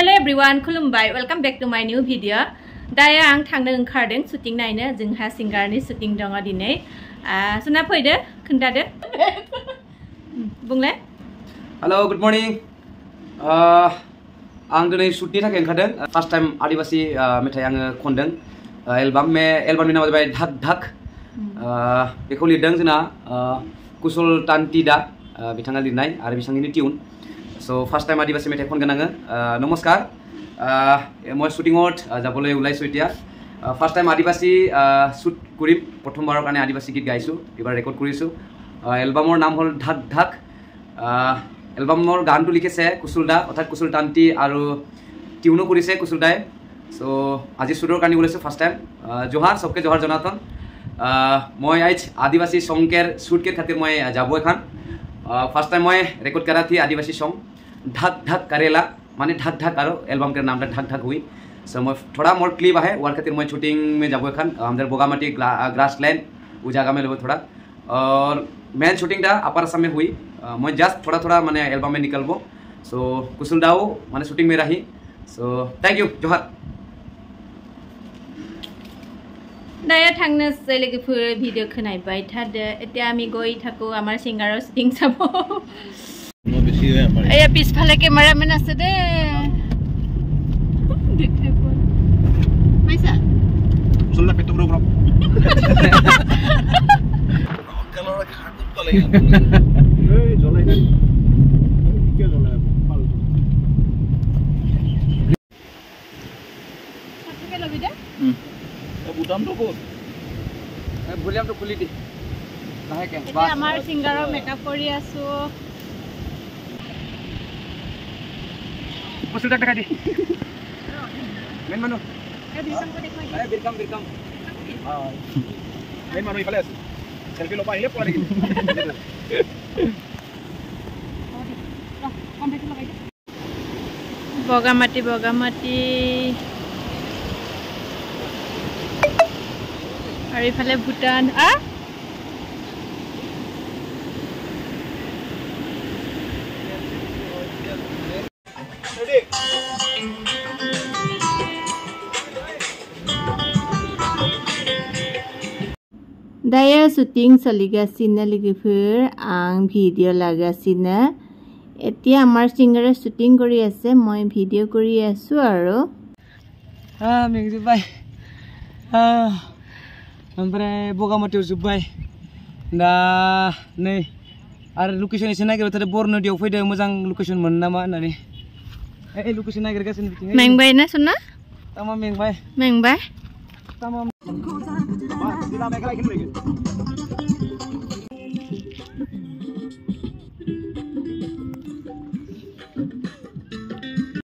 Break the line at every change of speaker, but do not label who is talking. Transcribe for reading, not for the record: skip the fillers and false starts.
Hello everyone, खुलुमबाय. Welcome back to my new video. दायो आं थांनो ओंखारदों शूटिं नायनो जोंहा सिंगारनि शूटिं दङ दिनै. सुना फैदो खोन्थादो. बुंलाय.
Hello, good morning. आं दिनै शूटनि थाखाय ओंखारदों. First time आदिबासी मेथाइ आङो खनदों. एलबामनि नामा जाबाय धक धक. बेखौ लिरदों जोंना कुशल तान्तिदा बिथाङा लिरनाय आरो बिथांनिनो टिउन. So first time आदिबासी मेथाइ खनगोन आङो. नमस्कार. মই শ্বুটিঙত যাবলৈ ওলাইছোঁ এতিয়া. ফাৰ্ষ্ট টাইম আদিবাসী শ্বুট কৰিম, প্ৰথমবাৰৰ কাৰণে আদিবাসী গীত গাইছোঁ, এইবাৰ ৰেকৰ্ড কৰিছোঁ. এলবামৰ নাম হ'ল ঢাক ঢাক. এলবামৰ গানটো লিখিছে কুশল দা অৰ্থাৎ কুশল তান্তি আৰু টিউনো কৰিছে কুশল দাই. চ' আজি শ্বুটৰ কাৰণে ওলাইছোঁ ফাৰ্ষ্ট টাইম. জোহাৰ সবকে জোহাৰ জনাতন. মই আজ আদিবাসী সংকের শ্বুটকের খাতির মই যাব এখন. ফার্স্ট টাইম मैं रिकॉर्ड करा थी आदिवासी सॉन्ग ढक ढक करेला माने ढक ढक और एल्बम के नाम ढक ढक हुई. सो मैं थोड़ा मोर क्लिप है वार खातिर मैं शूटिंग में जाबो एखन हमदर बोगामाटी ग्रास लैंड वो जगह में लेबो थोड़ा. और मेन शूटिंग दा अपर असम में हुई. मैं जस्ट थोड़ा थोड़ा माने एल्बम में निकलबो. सो कुशल दाओ माने शूटिंग में रही. सो थैंक यू जोहार.
दायो थांनोसै लोगोफोर भिडिअ खोनायबाय थादो. এতিয়া আমি গৈ থাকো আমাৰ सिंगाৰৰ শ্বুটিং চাব. এয়া পিছফালে কেমেৰামেন আছে দে. পাইছা চলনা পেটো ব্ৰ ব্ৰ কালাৰ খাটত কলে এই জ্বলাই দে কি জ্বলাই পালটো সাতকে লবি দে. বুটামটো কোন ভলিউমটো খুলি দি নাহে কেন বাস আমাৰ সিঙ্গাৰৰ মেকআপ কৰি আছো. কুশল টাকা দি মেন মানু এ বিরকাম কো দেখাই আরে বিরকাম মেন মানু ইফালে আছে সেলফি লবা আহিলে পড়া দেখি কম্পিউটার লগাই দে. বগামাটি और इफाले भूटान दाया शूटिंग चलिगासिनो लोगोफोर आं भिडिअ लागासिनो. এতিয়া আমাৰ सिंगारे शूटिंग কৰি আছে, মই ভিডিঅ কৰি আছো আৰু
मेगजु बाय ओमफ्राय बगामाटियाव जोब्बाय दा नै आरो लकेसन एसे नागिरबाय थादों. बरनदियाव फैदों मोजां लकेसन मोन नामा होननानै ए लकेसन नागिरगासिनो बिथिं.
मेंबाय ना सुना
तामा मेंबाय
तामा
मा दिला मेघालाय खिन